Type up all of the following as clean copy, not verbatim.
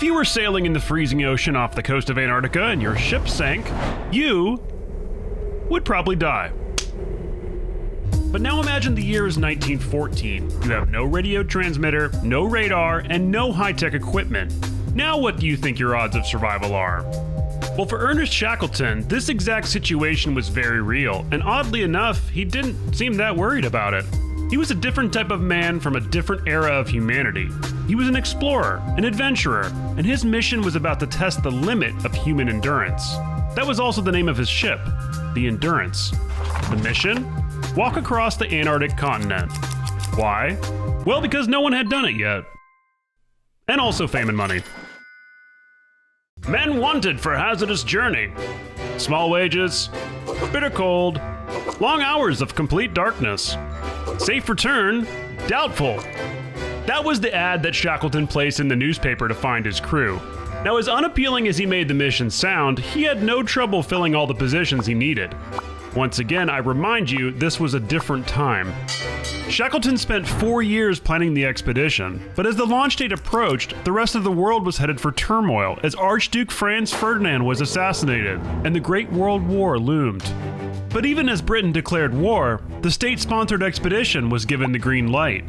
If you were sailing in the freezing ocean off the coast of Antarctica and your ship sank, you would probably die. But now imagine the year is 1914. You have no radio transmitter, no radar, and no high-tech equipment. Now what do you think your odds of survival are? Well, for Ernest Shackleton, this exact situation was very real, and oddly enough, he didn't seem that worried about it. He was a different type of man from a different era of humanity. He was an explorer, an adventurer, and his mission was about to test the limit of human endurance. That was also the name of his ship, the Endurance. The mission? Walk across the Antarctic continent. Why? Well, because no one had done it yet. And also fame and money. Men wanted for hazardous journey. Small wages, bitter cold, long hours of complete darkness. Safe return, doubtful. That was the ad that Shackleton placed in the newspaper to find his crew. Now, as unappealing as he made the mission sound, he had no trouble filling all the positions he needed. Once again, I remind you, this was a different time. Shackleton spent 4 years planning the expedition, but as the launch date approached, the rest of the world was headed for turmoil as Archduke Franz Ferdinand was assassinated, and the Great World War loomed. But even as Britain declared war, the state-sponsored expedition was given the green light.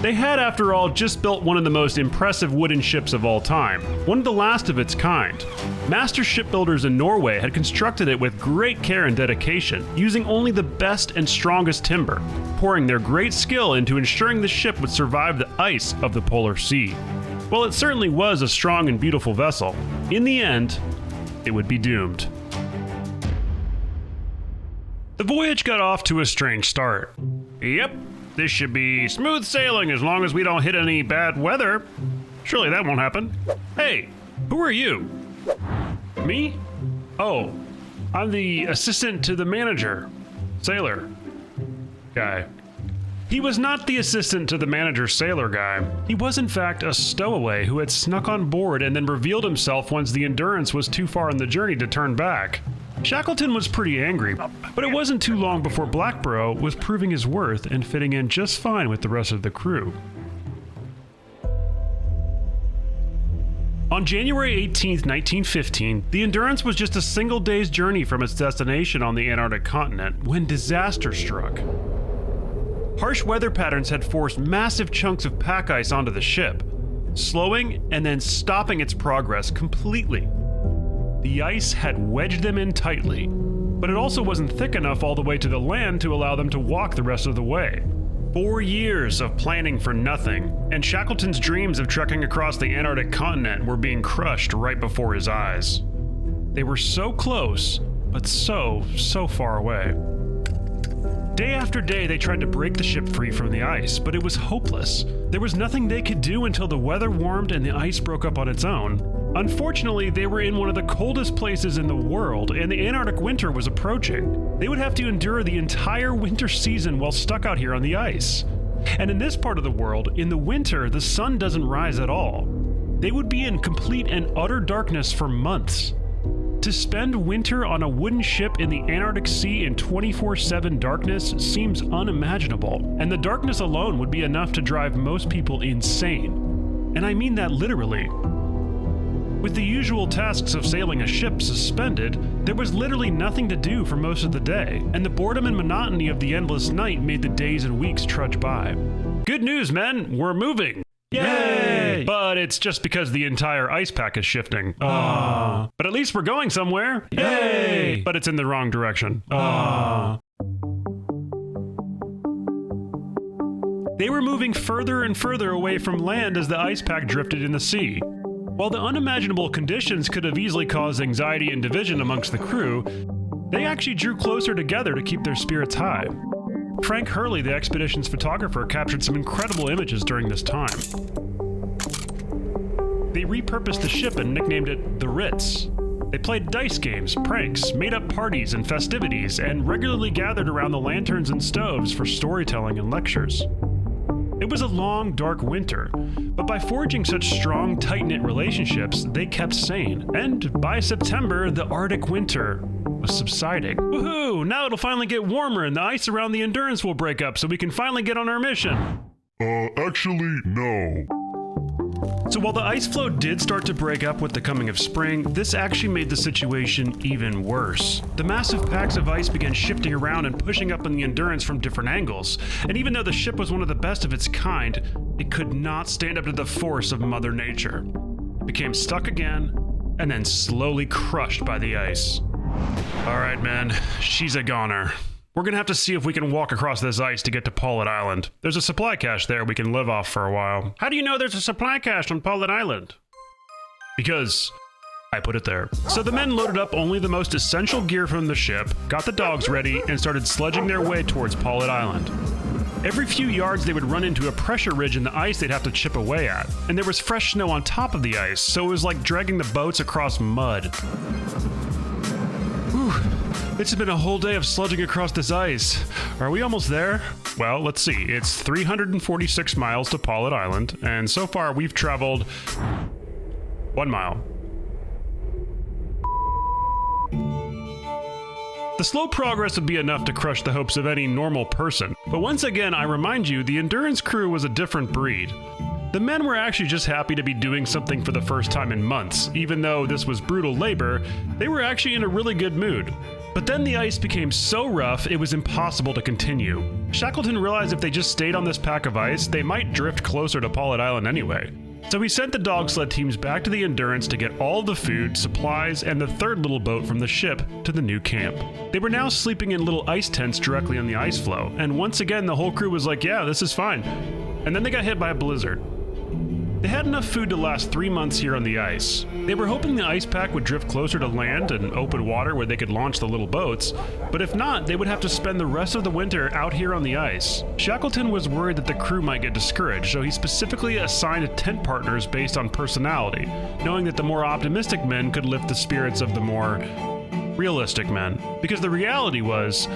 They had, after all, just built one of the most impressive wooden ships of all time, one of the last of its kind. Master shipbuilders in Norway had constructed it with great care and dedication, using only the best and strongest timber, pouring their great skill into ensuring the ship would survive the ice of the polar sea. While it certainly was a strong and beautiful vessel, in the end, it would be doomed. The voyage got off to a strange start. Yep. This should be smooth sailing as long as we don't hit any bad weather. Surely that won't happen. Hey, who are you? Me? Oh, I'm the assistant to the manager. Sailor guy. He was not the assistant to the manager sailor guy. He was in fact a stowaway who had snuck on board and then revealed himself once the Endurance was too far on the journey to turn back. Shackleton was pretty angry, but it wasn't too long before Blackborough was proving his worth and fitting in just fine with the rest of the crew. On January 18, 1915, the Endurance was just a single day's journey from its destination on the Antarctic continent when disaster struck. Harsh weather patterns had forced massive chunks of pack ice onto the ship, slowing and then stopping its progress completely. The ice had wedged them in tightly, but it also wasn't thick enough all the way to the land to allow them to walk the rest of the way. 4 years of planning for nothing, and Shackleton's dreams of trekking across the Antarctic continent were being crushed right before his eyes. They were so close, but so far away. Day after day, they tried to break the ship free from the ice, but it was hopeless. There was nothing they could do until the weather warmed and the ice broke up on its own. Unfortunately, they were in one of the coldest places in the world, and the Antarctic winter was approaching. They would have to endure the entire winter season while stuck out here on the ice. And in this part of the world, in the winter, the sun doesn't rise at all. They would be in complete and utter darkness for months. To spend winter on a wooden ship in the Antarctic Sea in 24/7 darkness seems unimaginable, and the darkness alone would be enough to drive most people insane. And I mean that literally. With the usual tasks of sailing a ship suspended, there was literally nothing to do for most of the day, and the boredom and monotony of the endless night made the days and weeks trudge by. Good news, men, we're moving! Yay! But it's just because the entire ice pack is shifting. But at least we're going somewhere. Yay! But it's in the wrong direction. They were moving further and further away from land as the ice pack drifted in the sea. While the unimaginable conditions could have easily caused anxiety and division amongst the crew, they actually drew closer together to keep their spirits high. Frank Hurley, the expedition's photographer, captured some incredible images during this time. They repurposed the ship and nicknamed it the Ritz. They played dice games, pranks, made up parties and festivities, and regularly gathered around the lanterns and stoves for storytelling and lectures. It was a long, dark winter, but by forging such strong, tight-knit relationships, they kept sane. And by September, the Arctic winter was subsiding. Woohoo! Now it'll finally get warmer and the ice around the Endurance will break up so we can finally get on our mission. Actually, no. So while the ice floe did start to break up with the coming of spring, this actually made the situation even worse. The massive packs of ice began shifting around and pushing up on the Endurance from different angles, and even though the ship was one of the best of its kind, it could not stand up to the force of Mother Nature. It became stuck again, and then slowly crushed by the ice. Alright man, she's a goner. We're gonna have to see if we can walk across this ice to get to Paulet Island. There's a supply cache there we can live off for a while. How do you know there's a supply cache on Paulet Island? Because I put it there. So the men loaded up only the most essential gear from the ship, got the dogs ready, and started sledging their way towards Paulet Island. Every few yards they would run into a pressure ridge in the ice they'd have to chip away at, and there was fresh snow on top of the ice, so it was like dragging the boats across mud. Whew. It's been a whole day of sludging across this ice. Are we almost there? Well, let's see. It's 346 miles to Paulet Island, and so far we've traveled 1 mile. The slow progress would be enough to crush the hopes of any normal person. But once again, I remind you, the Endurance crew was a different breed. The men were actually just happy to be doing something for the first time in months. Even though this was brutal labor, they were actually in a really good mood. But then the ice became so rough, it was impossible to continue. Shackleton realized if they just stayed on this pack of ice, they might drift closer to Paulet Island anyway. So he sent the dog sled teams back to the Endurance to get all the food, supplies, and the third little boat from the ship to the new camp. They were now sleeping in little ice tents directly on the ice floe, and once again the whole crew was like, yeah, this is fine. And then they got hit by a blizzard. They had enough food to last 3 months here on the ice. They were hoping the ice pack would drift closer to land and open water where they could launch the little boats, but if not, they would have to spend the rest of the winter out here on the ice. Shackleton was worried that the crew might get discouraged, so he specifically assigned tent partners based on personality, knowing that the more optimistic men could lift the spirits of the more realistic men. Because the reality was,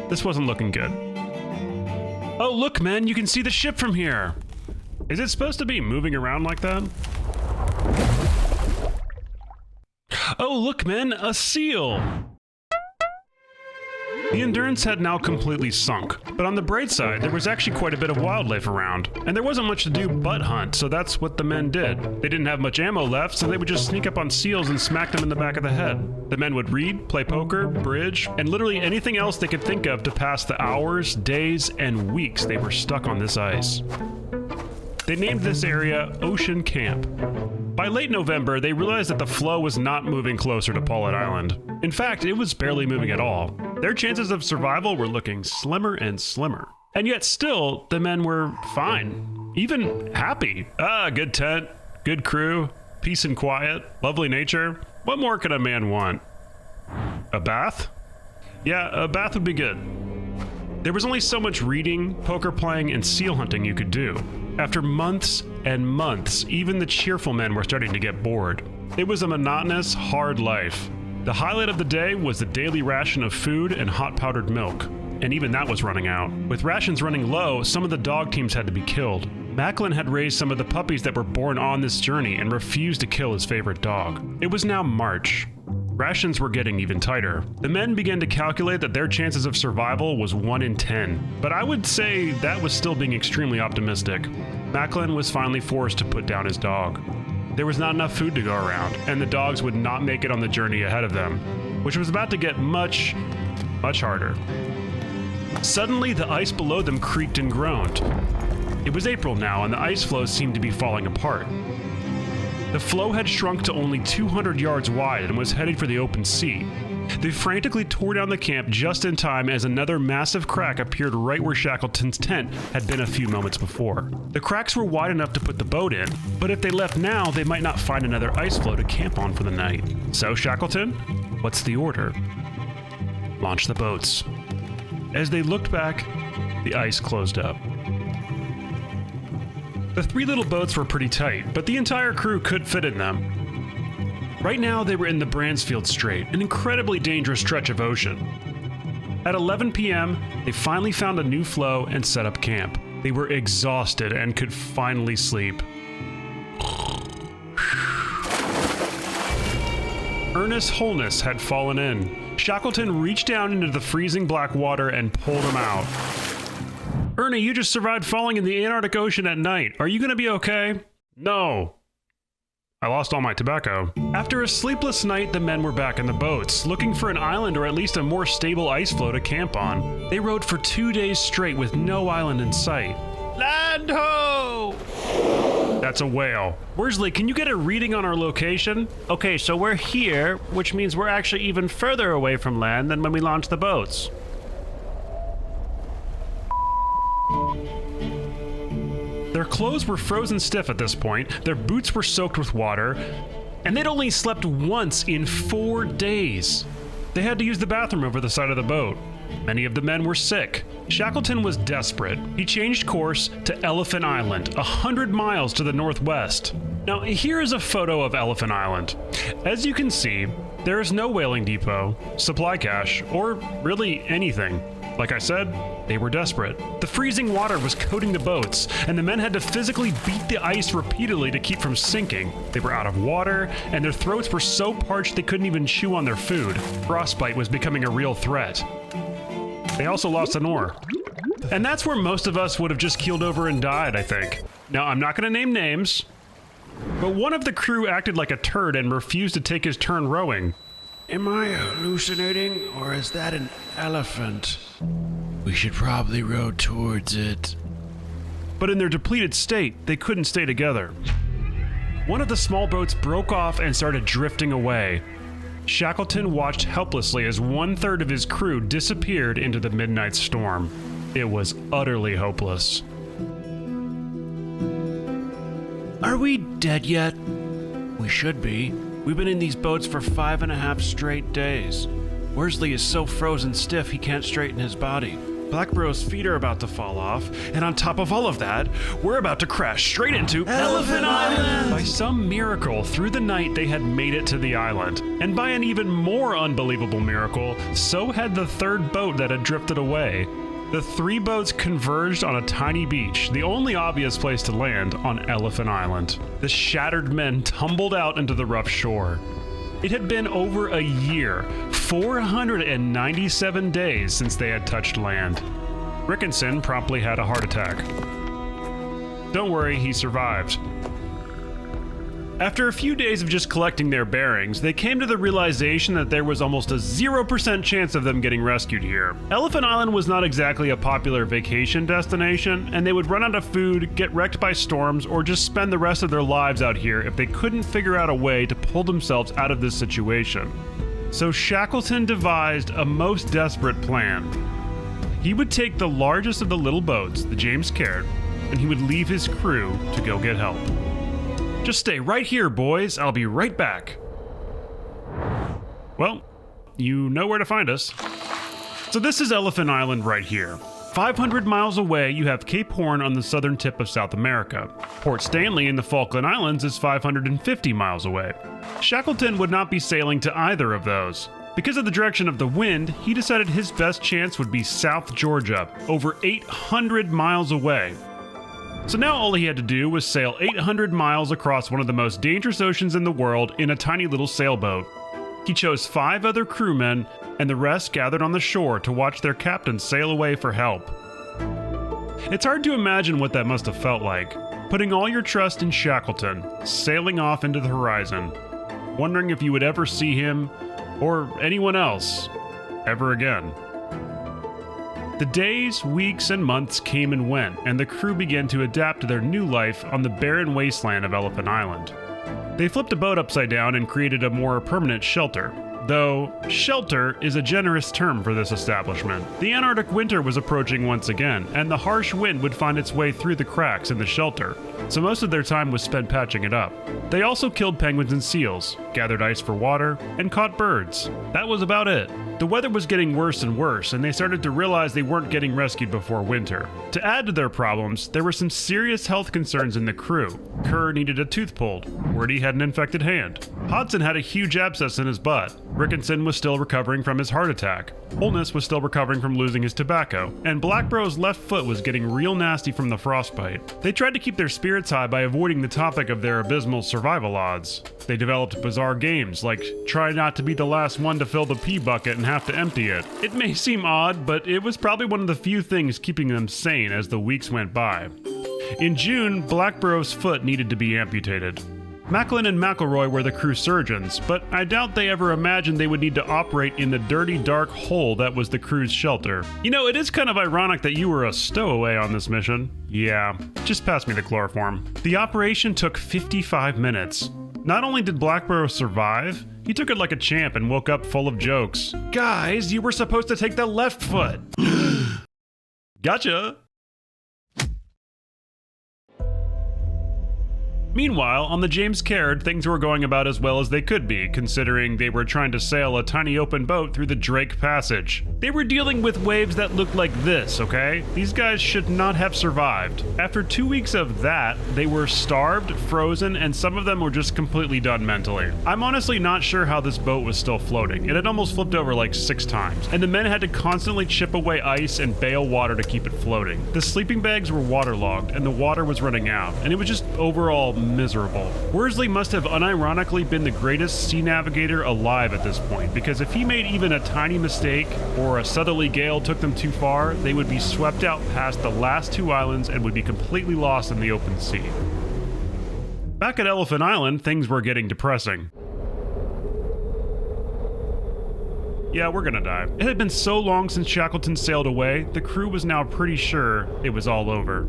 this wasn't looking good. Oh look men, you can see the ship from here! Is it supposed to be moving around like that? Oh look men, a seal! The Endurance had now completely sunk, but on the bright side, there was actually quite a bit of wildlife around, and there wasn't much to do but hunt, so that's what the men did. They didn't have much ammo left, so they would just sneak up on seals and smack them in the back of the head. The men would read, play poker, bridge, and literally anything else they could think of to pass the hours, days, and weeks they were stuck on this ice. They named this area Ocean Camp. By late November, they realized that the floe was not moving closer to Paulet Island. In fact, it was barely moving at all. Their chances of survival were looking slimmer and slimmer. And yet still, the men were fine. Even happy. Good tent, good crew, peace and quiet, lovely nature. What more could a man want? A bath? Yeah, a bath would be good. There was only so much reading, poker playing, and seal hunting you could do. After months and months, even the cheerful men were starting to get bored. It was a monotonous, hard life. The highlight of the day was the daily ration of food and hot powdered milk, and even that was running out. With rations running low, some of the dog teams had to be killed. Macklin had raised some of the puppies that were born on this journey and refused to kill his favorite dog. It was now March. Rations were getting even tighter. The men began to calculate that their chances of survival was 1 in 10, but I would say that was still being extremely optimistic. Macklin was finally forced to put down his dog. There was not enough food to go around, and the dogs would not make it on the journey ahead of them, which was about to get much, much harder. Suddenly, the ice below them creaked and groaned. It was April now, and the ice floes seemed to be falling apart. The floe had shrunk to only 200 yards wide and was headed for the open sea. They frantically tore down the camp just in time as another massive crack appeared right where Shackleton's tent had been a few moments before. The cracks were wide enough to put the boat in, but if they left now, they might not find another ice floe to camp on for the night. So, Shackleton, what's the order? Launch the boats. As they looked back, the ice closed up. The 3 little boats were pretty tight, but the entire crew could fit in them. Right now, they were in the Bransfield Strait, an incredibly dangerous stretch of ocean. At 11 p.m., they finally found a new floe and set up camp. They were exhausted and could finally sleep. Ernest Holness had fallen in. Shackleton reached down into the freezing black water and pulled him out. Ernie, you just survived falling in the Antarctic Ocean at night. Are you gonna be okay? No! I lost all my tobacco. After a sleepless night, the men were back in the boats, looking for an island or at least a more stable ice floe to camp on. They rowed for 2 days straight with no island in sight. Land ho! That's a whale. Worsley, can you get a reading on our location? Okay, so we're here, which means we're actually even further away from land than when we launched the boats. Their clothes were frozen stiff at this point, their boots were soaked with water, and they'd only slept once in 4 days. They had to use the bathroom over the side of the boat. Many of the men were sick. Shackleton was desperate. He changed course to Elephant Island, 100 miles to the northwest. Now, here is a photo of Elephant Island. As you can see, there is no whaling depot, supply cache, or really anything. Like I said, they were desperate. The freezing water was coating the boats, and the men had to physically beat the ice repeatedly to keep from sinking. They were out of water, and their throats were so parched they couldn't even chew on their food. Frostbite was becoming a real threat. They also lost an oar. And that's where most of us would have just keeled over and died, I think. Now, I'm not going to name names, but one of the crew acted like a turd and refused to take his turn rowing. Am I hallucinating, or is that an elephant? We should probably row towards it. But in their depleted state, they couldn't stay together. One of the small boats broke off and started drifting away. Shackleton watched helplessly as 1/3 of his crew disappeared into the midnight storm. It was utterly hopeless. Are we dead yet? We should be. We've been in these boats for 5.5 straight days. Worsley is so frozen stiff he can't straighten his body. Blackbro's feet are about to fall off, and on top of all of that, we're about to crash straight into Elephant Island! By some miracle, through the night they had made it to the island. And by an even more unbelievable miracle, so had the third boat that had drifted away. The 3 boats converged on a tiny beach, the only obvious place to land on Elephant Island. The shattered men tumbled out into the rough shore. It had been over a year, 497 days since they had touched land. Rickenson promptly had a heart attack. Don't worry, he survived. After a few days of just collecting their bearings, they came to the realization that there was almost a 0% chance of them getting rescued here. Elephant Island was not exactly a popular vacation destination, and they would run out of food, get wrecked by storms, or just spend the rest of their lives out here if they couldn't figure out a way to pull themselves out of this situation. So Shackleton devised a most desperate plan. He would take the largest of the little boats, the James Caird, and he would leave his crew to go get help. Just stay right here, boys. I'll be right back. Well, you know where to find us. So this is Elephant Island right here. 500 miles away, you have Cape Horn on the southern tip of South America. Port Stanley in the Falkland Islands is 550 miles away. Shackleton would not be sailing to either of those. Because of the direction of the wind, he decided his best chance would be South Georgia, over 800 miles away. So now all he had to do was sail 800 miles across one of the most dangerous oceans in the world in a tiny little sailboat. He chose 5 other crewmen, and the rest gathered on the shore to watch their captain sail away for help. It's hard to imagine what that must have felt like, putting all your trust in Shackleton, sailing off into the horizon, wondering if you would ever see him, or anyone else, ever again. The days, weeks, and months came and went, and the crew began to adapt to their new life on the barren wasteland of Elephant Island. They flipped a boat upside down and created a more permanent shelter. Though, shelter is a generous term for this establishment. The Antarctic winter was approaching once again, and the harsh wind would find its way through the cracks in the shelter, so most of their time was spent patching it up. They also killed penguins and seals, gathered ice for water, and caught birds. That was about it. The weather was getting worse and worse, and they started to realize they weren't getting rescued before winter. To add to their problems, there were some serious health concerns in the crew. Kerr needed a tooth pulled. Wordy had an infected hand. Hodson had a huge abscess in his butt. Rickenson was still recovering from his heart attack. Holness was still recovering from losing his tobacco. And Blackbro's left foot was getting real nasty from the frostbite. They tried to keep their spirits high by avoiding the topic of their abysmal survival odds. They developed bizarre games, like try not to be the last one to fill the pee bucket and have to empty it. It may seem odd, but it was probably one of the few things keeping them sane as the weeks went by. In June, Blackborough's foot needed to be amputated. Macklin and McElroy were the crew surgeons, but I doubt they ever imagined they would need to operate in the dirty, dark hole that was the crew's shelter. You know, it is kind of ironic that you were a stowaway on this mission. Yeah, just pass me the chloroform. The operation took 55 minutes. Not only did Blackborough survive, he took it like a champ and woke up full of jokes. Guys, you were supposed to take the left foot. Gotcha. Meanwhile, on the James Caird, things were going about as well as they could be, considering they were trying to sail a tiny open boat through the Drake Passage. They were dealing with waves that looked like this, okay? These guys should not have survived. After 2 weeks of that, they were starved, frozen, and some of them were just completely done mentally. I'm honestly not sure how this boat was still floating. It had almost flipped over like 6 times, and the men had to constantly chip away ice and bail water to keep it floating. The sleeping bags were waterlogged, and the water was running out, and it was just overall miserable. Worsley must have unironically been the greatest sea navigator alive at this point, because if he made even a tiny mistake or a southerly gale took them too far, they would be swept out past the last 2 islands and would be completely lost in the open sea. Back at Elephant Island, things were getting depressing. Yeah, we're gonna die. It had been so long since Shackleton sailed away, the crew was now pretty sure it was all over.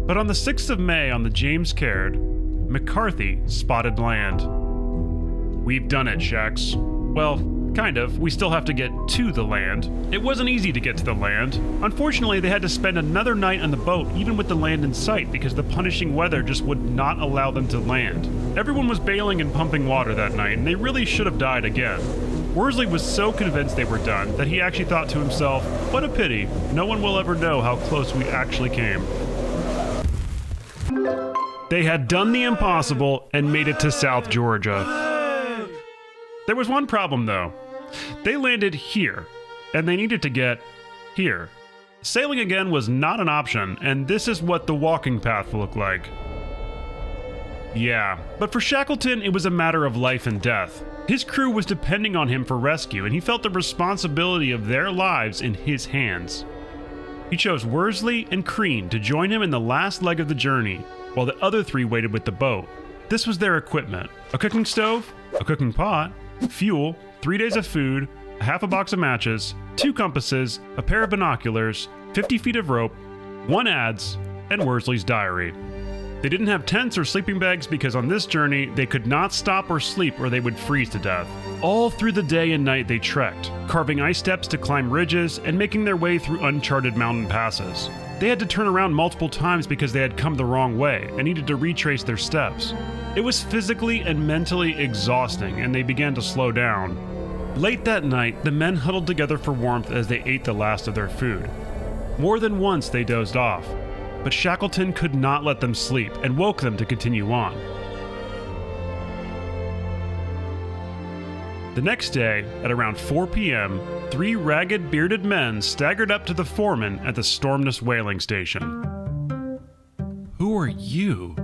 But on the 6th of May on the James Caird, McCarthy spotted land. We've done it, Shax. Well, kind of. We still have to get to the land. It wasn't easy to get to the land. Unfortunately, they had to spend another night on the boat, even with the land in sight, because the punishing weather just would not allow them to land. Everyone was bailing and pumping water that night, and they really should have died again. Worsley was so convinced they were done that he actually thought to himself, what a pity. No one will ever know how close we actually came. They had done the impossible and made it to South Georgia. There was one problem though. They landed here, and they needed to get here. Sailing again was not an option, and this is what the walking path looked like. Yeah, but for Shackleton, it was a matter of life and death. His crew was depending on him for rescue, and he felt the responsibility of their lives in his hands. He chose Worsley and Crean to join him in the last leg of the journey, while the other 3 waited with the boat. This was their equipment: a cooking stove, a cooking pot, fuel, 3 days of food, a half a box of matches, 2 compasses, a pair of binoculars, 50 feet of rope, 1 adze, and Worsley's diary. They didn't have tents or sleeping bags because on this journey, they could not stop or sleep or they would freeze to death. All through the day and night they trekked, carving ice steps to climb ridges and making their way through uncharted mountain passes. They had to turn around multiple times because they had come the wrong way and needed to retrace their steps. It was physically and mentally exhausting, and they began to slow down. Late that night, the men huddled together for warmth as they ate the last of their food. More than once they dozed off, but Shackleton could not let them sleep and woke them to continue on. The next day, at around 4 p.m., 3 ragged, bearded men staggered up to the foreman at the Stormness whaling station. "Who are you?"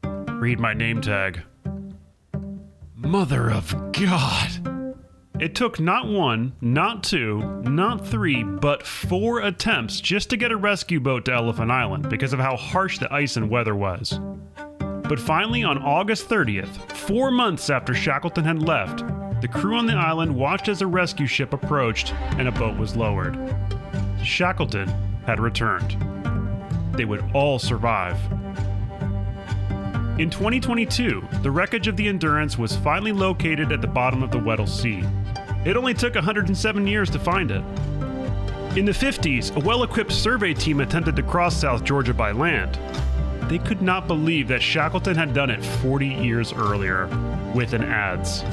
"Read my name tag." "Mother of God!" It took not 1, not 2, not 3, but 4 attempts just to get a rescue boat to Elephant Island because of how harsh the ice and weather was. But finally, on August 30th, 4 months after Shackleton had left, the crew on the island watched as a rescue ship approached and a boat was lowered. Shackleton had returned. They would all survive. In 2022, the wreckage of the Endurance was finally located at the bottom of the Weddell Sea. It only took 107 years to find it. In the 50s, a well-equipped survey team attempted to cross South Georgia by land. They could not believe that Shackleton had done it 40 years earlier, with an adze.